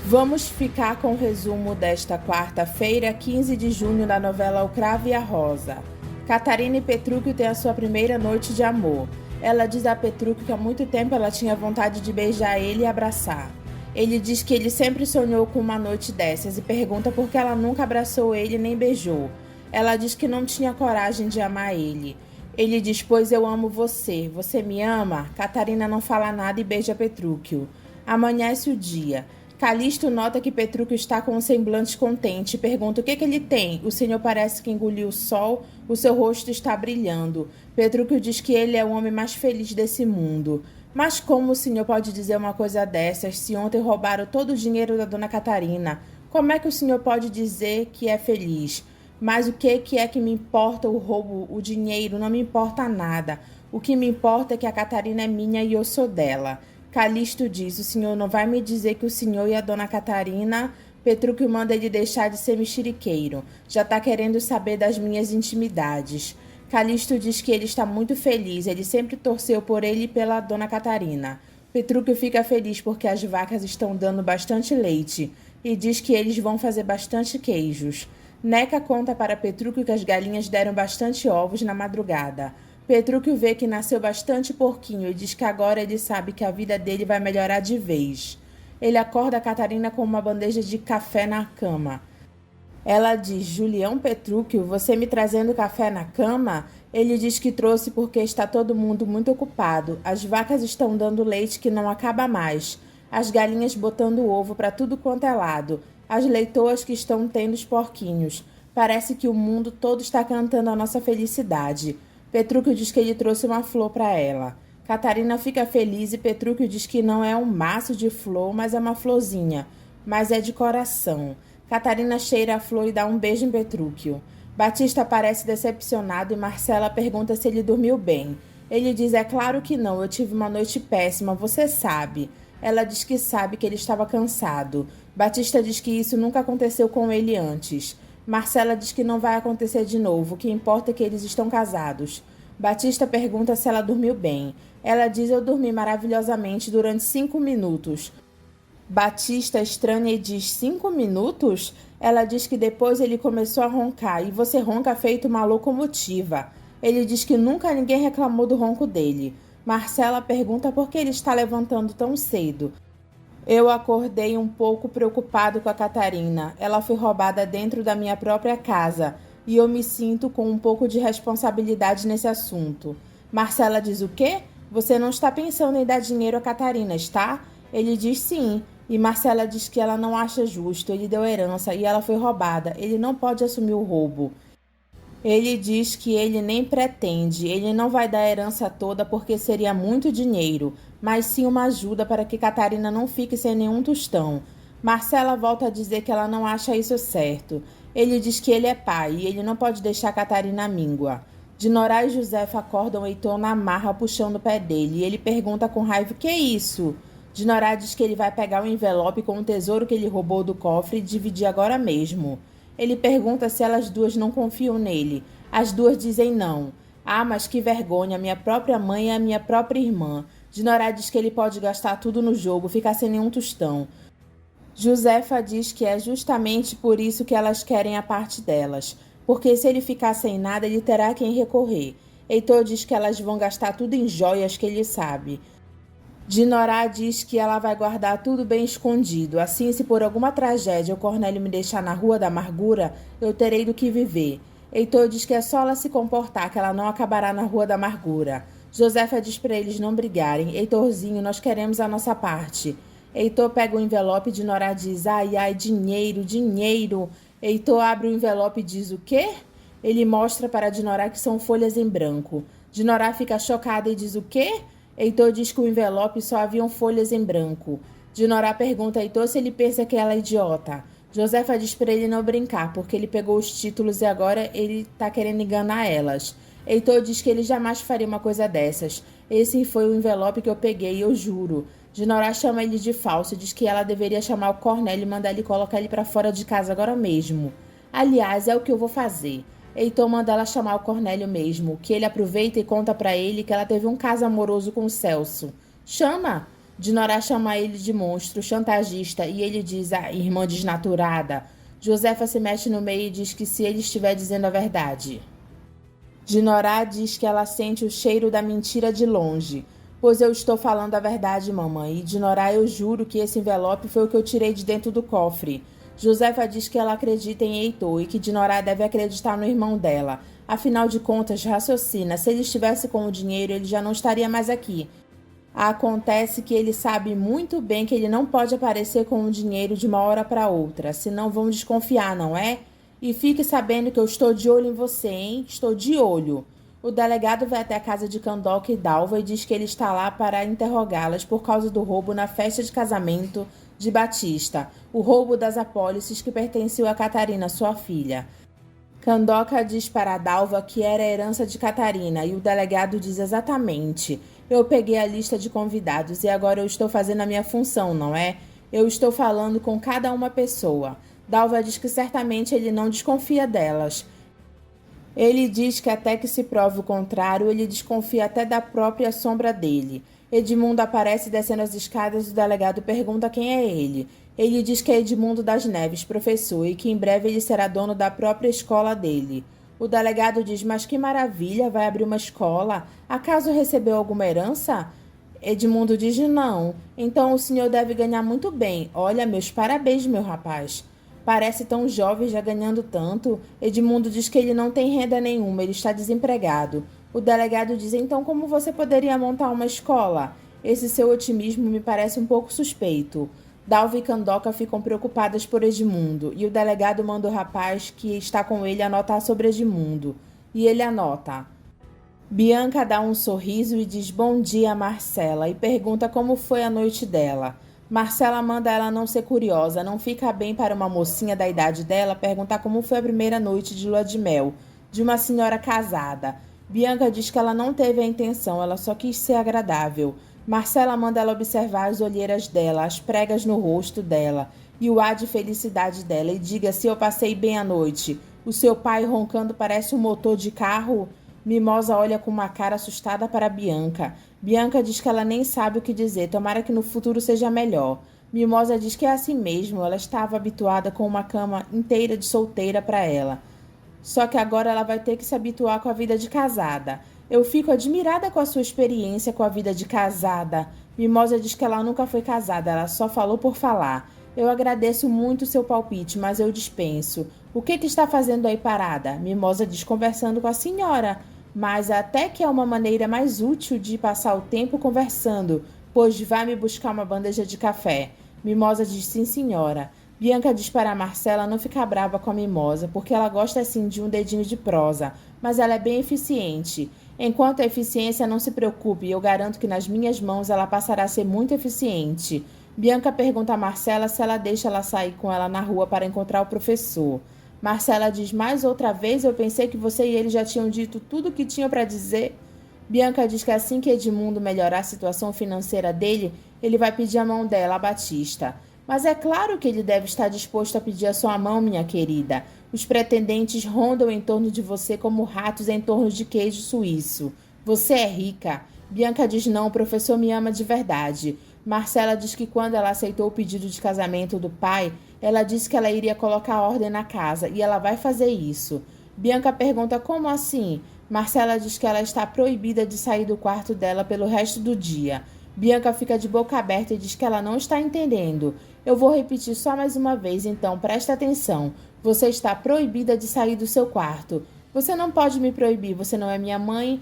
Vamos ficar com o resumo desta quarta-feira, 15 de junho, da novela O Cravo e a Rosa. Catarina e Petrúquio têm a sua primeira noite de amor. Ela diz a Petrúquio que há muito tempo ela tinha vontade de beijar ele e abraçar. Ele diz que ele sempre sonhou com uma noite dessas e pergunta por que ela nunca abraçou ele nem beijou. Ela diz que não tinha coragem de amar ele. Ele diz: pois eu amo você. Você me ama? Catarina não fala nada e beija Petrúquio. Amanhece o dia. Calixto nota que Petrúquio está com um semblante contente e pergunta o que ele tem. O senhor parece que engoliu o sol, o seu rosto está brilhando. Petrúquio diz que ele é o homem mais feliz desse mundo. Mas como o senhor pode dizer uma coisa dessas se ontem roubaram todo o dinheiro da dona Catarina? Como é que o senhor pode dizer que é feliz? Mas o que é que me importa o roubo, o dinheiro? Não me importa nada. O que me importa é que a Catarina é minha e eu sou dela. Calixto diz: o senhor não vai me dizer que o senhor e a dona Catarina... Petrúquio manda ele deixar de ser mexeriqueiro. Já tá querendo saber das minhas intimidades. Calixto diz que ele está muito feliz. Ele sempre torceu por ele e pela dona Catarina. Petrúquio fica feliz porque as vacas estão dando bastante leite e diz que eles vão fazer bastante queijos. Neca conta para Petrúquio que as galinhas deram bastante ovos na madrugada. Petrúquio vê que nasceu bastante porquinho e diz que agora ele sabe que a vida dele vai melhorar de vez. Ele acorda a Catarina com uma bandeja de café na cama. Ela diz: Julião Petrúquio, você me trazendo café na cama? Ele diz que trouxe porque está todo mundo muito ocupado. As vacas estão dando leite que não acaba mais. As galinhas botando ovo para tudo quanto é lado. As leitoas que estão tendo os porquinhos. Parece que o mundo todo está cantando a nossa felicidade. Petrúquio diz que ele trouxe uma flor para ela. Catarina fica feliz e Petrúquio diz que não é um maço de flor, mas é uma florzinha. Mas é de coração. Catarina cheira a flor e dá um beijo em Petrúquio. Batista parece decepcionado e Marcela pergunta se ele dormiu bem. Ele diz: é claro que não, eu tive uma noite péssima, você sabe. Ela diz que sabe que ele estava cansado. Batista diz que isso nunca aconteceu com ele antes. Marcela diz que não vai acontecer de novo, o que importa é que eles estão casados. Batista pergunta se ela dormiu bem. Ela diz: eu dormi maravilhosamente durante 5 minutos. Batista estranha e diz: 5 minutos? Ela diz que depois ele começou a roncar, e você ronca feito uma locomotiva. Ele diz que nunca ninguém reclamou do ronco dele. Marcela pergunta por que ele está levantando tão cedo. Eu acordei um pouco preocupado com a Catarina. Ela foi roubada dentro da minha própria casa, e eu me sinto com um pouco de responsabilidade nesse assunto. Marcela diz: o quê? Você não está pensando em dar dinheiro a Catarina, está? Ele diz sim. E Marcela diz que ela não acha justo. Ele deu herança e ela foi roubada. Ele não pode assumir o roubo. Ele diz que ele nem pretende. Ele não vai dar a herança toda porque seria muito dinheiro, mas sim uma ajuda para que Catarina não fique sem nenhum tostão. Marcela volta a dizer que ela não acha isso certo. Ele diz que ele é pai e ele não pode deixar Catarina míngua. Dinorá e Josefa acordam Heitor na marra puxando o pé dele e ele pergunta com raiva: o que é isso? Dinorá diz que ele vai pegar o envelope com o tesouro que ele roubou do cofre e dividir agora mesmo. Ele pergunta se elas duas não confiam nele. As duas dizem não. Ah, mas que vergonha, minha própria mãe e a minha própria irmã. Dinorá diz que ele pode gastar tudo no jogo, ficar sem nenhum tostão. Josefa diz que é justamente por isso que elas querem a parte delas. Porque se ele ficar sem nada, ele terá a quem recorrer. Heitor diz que elas vão gastar tudo em joias que ele sabe. Dinorá diz que ela vai guardar tudo bem escondido. Assim, se por alguma tragédia o Cornélio me deixar na Rua da Amargura, eu terei do que viver. Heitor diz que é só ela se comportar, que ela não acabará na Rua da Amargura. Josefa diz para eles não brigarem. Heitorzinho, nós queremos a nossa parte. Heitor pega o envelope e Dinorá diz: ai, ai, dinheiro, dinheiro. Heitor abre o envelope e diz: o quê? Ele mostra para Dinorá que são folhas em branco. Dinorá fica chocada e diz: o quê? Heitor diz que o envelope só haviam folhas em branco. Dinorá pergunta a Heitor se ele pensa que ela é idiota. Josefa diz para ele não brincar, porque ele pegou os títulos e agora ele está querendo enganar elas. Heitor diz que ele jamais faria uma coisa dessas. Esse foi o envelope que eu peguei, eu juro. Dinorá chama ele de falso e diz que ela deveria chamar o Cornélio e mandar ele colocar ele para fora de casa agora mesmo. Aliás, é o que eu vou fazer. Heitor manda ela chamar o Cornélio mesmo, que ele aproveita e conta para ele que ela teve um caso amoroso com o Celso. Chama! Dinorá chama ele de monstro, chantagista, e ele diz, irmã desnaturada. Josefa se mete no meio e diz que se ele estiver dizendo a verdade. Dinorá diz que ela sente o cheiro da mentira de longe. Pois eu estou falando a verdade, mamãe. E Dinorá, eu juro que esse envelope foi o que eu tirei de dentro do cofre. Josefa diz que ela acredita em Heitor e que Dinorá deve acreditar no irmão dela. Afinal de contas, raciocina, se ele estivesse com o dinheiro, ele já não estaria mais aqui. Acontece que ele sabe muito bem que ele não pode aparecer com o dinheiro de uma hora para outra, senão vão desconfiar, não é? E fique sabendo que eu estou de olho em você, hein? Estou de olho. O delegado vai até a casa de Candoca e Dalva e diz que ele está lá para interrogá-las por causa do roubo na festa de casamento de Batista, o roubo das apólices que pertenciam a Catarina, sua filha. Candoca diz para Dalva que era a herança de Catarina e o delegado diz exatamente: eu peguei a lista de convidados e agora eu estou fazendo a minha função, não é? Eu estou falando com cada uma pessoa. Dalva diz que certamente ele não desconfia delas. Ele diz que até que se prove o contrário, ele desconfia até da própria sombra dele. Edmundo aparece descendo as escadas e o delegado pergunta quem é ele. Ele diz que é Edmundo das Neves, professor, e que em breve ele será dono da própria escola dele. O delegado diz, mas que maravilha, vai abrir uma escola. Acaso recebeu alguma herança? Edmundo diz, não. Então o senhor deve ganhar muito bem. Olha, meus parabéns, meu rapaz. Parece tão jovem, já ganhando tanto. Edmundo diz que ele não tem renda nenhuma, ele está desempregado. O delegado diz, então como você poderia montar uma escola? Esse seu otimismo me parece um pouco suspeito. Dalva e Candoca ficam preocupadas por Edmundo, e o delegado manda o rapaz que está com ele anotar sobre Edmundo. E ele anota. Bianca dá um sorriso e diz bom dia a Marcela, e pergunta como foi a noite dela. Marcela manda ela não ser curiosa, não fica bem para uma mocinha da idade dela perguntar como foi a primeira noite de lua de mel, de uma senhora casada. Bianca diz que ela não teve a intenção, ela só quis ser agradável. Marcela manda ela observar as olheiras dela, as pregas no rosto dela e o ar de felicidade dela e diga se eu passei bem a noite. O seu pai roncando parece um motor de carro? Mimosa olha com uma cara assustada para Bianca. Bianca diz que ela nem sabe o que dizer, tomara que no futuro seja melhor. Mimosa diz que é assim mesmo, ela estava habituada com uma cama inteira de solteira para ela. Só que agora ela vai ter que se habituar com a vida de casada. Eu fico admirada com a sua experiência com a vida de casada. Mimosa diz que ela nunca foi casada, ela só falou por falar. Eu agradeço muito o seu palpite, mas eu dispenso. O que está fazendo aí parada? Mimosa diz conversando com a senhora. Mas até que é uma maneira mais útil de passar o tempo conversando, pois vai me buscar uma bandeja de café. Mimosa diz sim, senhora. Bianca diz para Marcela não ficar brava com a Mimosa, porque ela gosta assim de um dedinho de prosa, mas ela é bem eficiente. Enquanto a eficiência não se preocupe, eu garanto que nas minhas mãos ela passará a ser muito eficiente. Bianca pergunta a Marcela se ela deixa ela sair com ela na rua para encontrar o professor. Marcela diz mais outra vez, eu pensei que você e ele já tinham dito tudo o que tinham para dizer. Bianca diz que assim que Edmundo melhorar a situação financeira dele, ele vai pedir a mão dela, a Batista. Mas é claro que ele deve estar disposto a pedir a sua mão, minha querida. Os pretendentes rondam em torno de você como ratos em torno de queijo suíço. Você é rica. Bianca diz não, o professor me ama de verdade. Marcela diz que quando ela aceitou o pedido de casamento do pai, ela disse que ela iria colocar ordem na casa e ela vai fazer isso. Bianca pergunta como assim? Marcela diz que ela está proibida de sair do quarto dela pelo resto do dia. Bianca fica de boca aberta e diz que ela não está entendendo. Eu vou repetir só mais uma vez, então presta atenção. Você está proibida de sair do seu quarto. Você não pode me proibir, você não é minha mãe,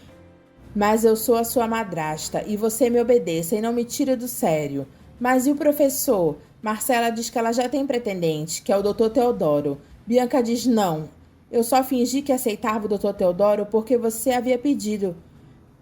mas eu sou a sua madrasta e você me obedeça e não me tira do sério. Mas e o professor? Marcela diz que ela já tem pretendente, que é o Dr. Teodoro. Bianca diz não. Eu só fingi que aceitava o Dr. Teodoro porque você havia pedido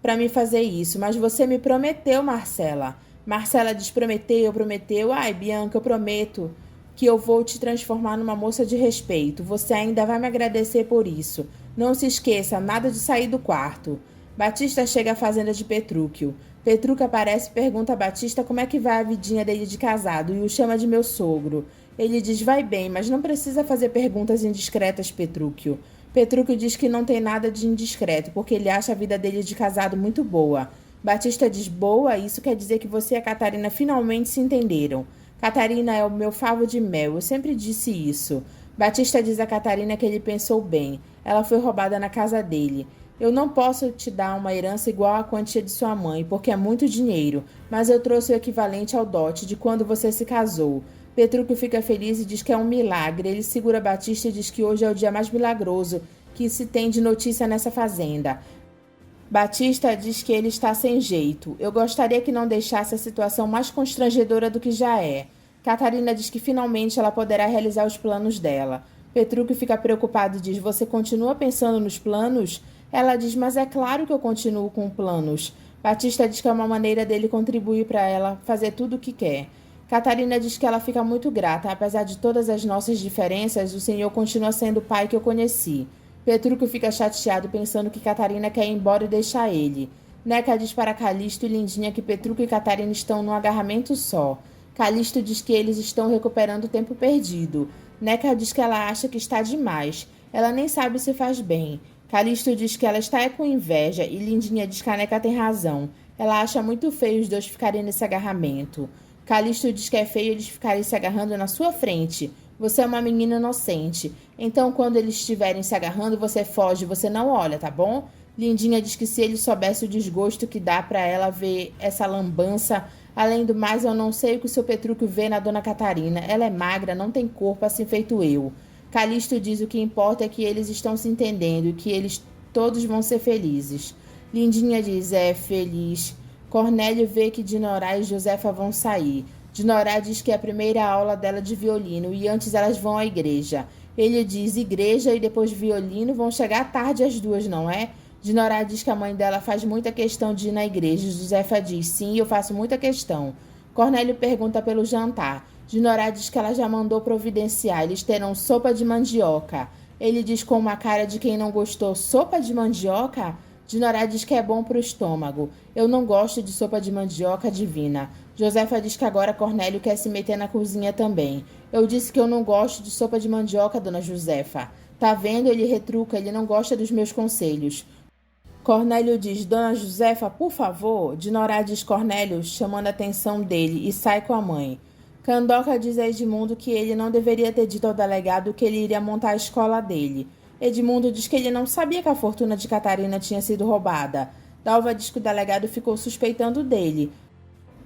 para me fazer isso, mas você me prometeu, Marcela. Marcela diz prometeu. Ai, Bianca, eu prometo que eu vou te transformar numa moça de respeito. Você ainda vai me agradecer por isso. Não se esqueça, nada de sair do quarto. Batista chega à fazenda de Petrúquio. Petrúquio aparece e pergunta a Batista como é que vai a vidinha dele de casado e o chama de meu sogro. Ele diz, vai bem, mas não precisa fazer perguntas indiscretas, Petrúquio. Petrúquio diz que não tem nada de indiscreto, porque ele acha a vida dele de casado muito boa. Batista diz: boa, isso quer dizer que você e a Catarina finalmente se entenderam. Catarina é o meu favo de mel, eu sempre disse isso. Batista diz a Catarina que ele pensou bem. Ela foi roubada na casa dele. Eu não posso te dar uma herança igual à quantia de sua mãe, porque é muito dinheiro, mas eu trouxe o equivalente ao dote de quando você se casou. Petrúquio fica feliz e diz que é um milagre. Ele segura Batista e diz que hoje é o dia mais milagroso que se tem de notícia nessa fazenda. Batista diz que ele está sem jeito. Eu gostaria que não deixasse a situação mais constrangedora do que já é. Catarina diz que finalmente ela poderá realizar os planos dela. Petrúquio fica preocupado e diz: você continua pensando nos planos? Ela diz: mas é claro que eu continuo com planos. Batista diz que é uma maneira dele contribuir para ela fazer tudo o que quer. Catarina diz que ela fica muito grata. Apesar de todas as nossas diferenças, o Senhor continua sendo o pai que eu conheci. Petrúquio fica chateado pensando que Catarina quer ir embora e deixar ele. Neca diz para Calisto e Lindinha que Petrúquio e Catarina estão num agarramento só. Calisto diz que eles estão recuperando o tempo perdido. Neca diz que ela acha que está demais. Ela nem sabe se faz bem. Calisto diz que ela está com inveja e Lindinha diz que a Neca tem razão. Ela acha muito feio os dois ficarem nesse agarramento. Calisto diz que é feio eles ficarem se agarrando na sua frente. Você é uma menina inocente. Então, quando eles estiverem se agarrando, você foge, você não olha, tá bom? Lindinha diz que se ele soubesse o desgosto que dá pra ela ver essa lambança. Além do mais, eu não sei o que o seu Petrúquio vê na dona Catarina. Ela é magra, não tem corpo assim feito eu. Calisto diz o que importa é que eles estão se entendendo e que eles todos vão ser felizes. Lindinha diz: é, feliz. Cornélio vê que Dinorá e Josefa vão sair. Dinorá diz que é a primeira aula dela de violino e antes elas vão à igreja. Ele diz: igreja e depois violino, vão chegar tarde as duas, não é? Dinorá diz que a mãe dela faz muita questão de ir na igreja. Josefa diz: sim, eu faço muita questão. Cornélio pergunta pelo jantar. Dinorá diz que ela já mandou providenciar. Eles terão sopa de mandioca. Ele diz com uma cara de quem não gostou: sopa de mandioca? Dinorá diz que é bom para o estômago. Eu não gosto de sopa de mandioca, divina. Josefa diz que agora Cornélio quer se meter na cozinha também. Eu disse que eu não gosto de sopa de mandioca, dona Josefa. Tá vendo? Ele retruca, ele não gosta dos meus conselhos. Cornélio diz: dona Josefa, por favor. Dinorá diz Cornélio, chamando a atenção dele, e sai com a mãe. Candoca diz a Edmundo que ele não deveria ter dito ao delegado que ele iria montar a escola dele. Edmundo diz que ele não sabia que a fortuna de Catarina tinha sido roubada. Dalva diz que o delegado ficou suspeitando dele.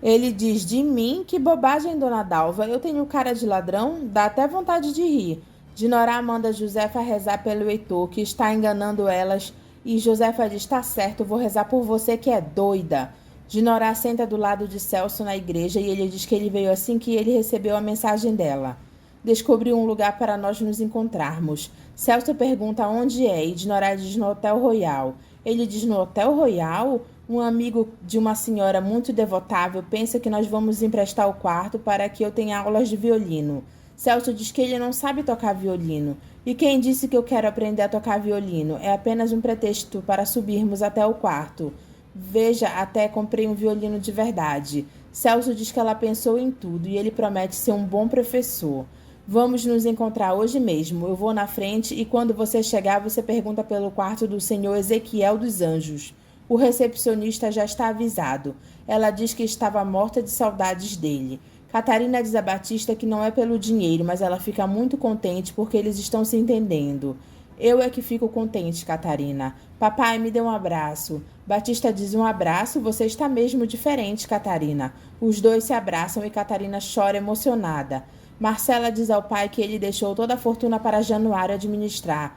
Ele diz: de mim? Que bobagem, dona Dalva. Eu tenho cara de ladrão? Dá até vontade de rir. Dinorá manda Josefa rezar pelo Heitor, que está enganando elas. E Josefa diz: tá certo, vou rezar por você que é doida. Dinorá senta do lado de Celso na igreja e ele diz que ele veio assim que ele recebeu a mensagem dela. Descobriu um lugar para nós nos encontrarmos. Celso pergunta onde é e Dinorá diz: no Hotel Royal. Ele diz: no Hotel Royal? Um amigo de uma senhora muito devotável pensa que nós vamos emprestar o quarto para que eu tenha aulas de violino. Celso diz que ele não sabe tocar violino. E quem disse que eu quero aprender a tocar violino? É apenas um pretexto para subirmos até o quarto. Veja, até comprei um violino de verdade. Celso diz que ela pensou em tudo e ele promete ser um bom professor. Vamos nos encontrar hoje mesmo. Eu vou na frente e quando você chegar, você pergunta pelo quarto do senhor Ezequiel dos Anjos. O recepcionista já está avisado. Ela diz que estava morta de saudades dele. Catarina diz a Batista que não é pelo dinheiro, mas ela fica muito contente porque eles estão se entendendo. Eu é que fico contente, Catarina. Papai, me dê um abraço. Batista diz: um abraço? Você está mesmo diferente, Catarina. Os dois se abraçam e Catarina chora emocionada. Marcela diz ao pai que ele deixou toda a fortuna para Januário administrar.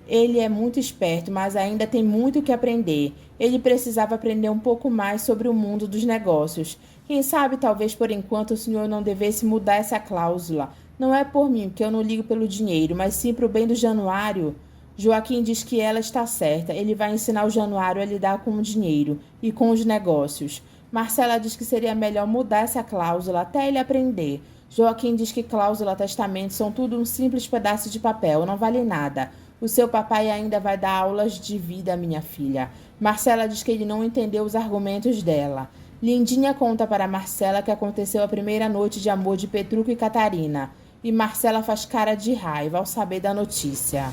Ele é muito esperto, mas ainda tem muito que aprender. Ele precisava aprender um pouco mais sobre o mundo dos negócios. Quem sabe, talvez por enquanto o senhor não devesse mudar essa cláusula. Não é por mim, porque eu não ligo pelo dinheiro, mas sim para o bem do Januário. Joaquim diz que ela está certa. Ele vai ensinar o Januário a lidar com o dinheiro e com os negócios. Marcela diz que seria melhor mudar essa cláusula até ele aprender. Joaquim diz que cláusula e testamento são tudo um simples pedaço de papel, não vale nada. O seu papai ainda vai dar aulas de vida, minha filha. Marcela diz que ele não entendeu os argumentos dela. Lindinha conta para Marcela que aconteceu a primeira noite de amor de Petrúquio e Catarina. E Marcela faz cara de raiva ao saber da notícia.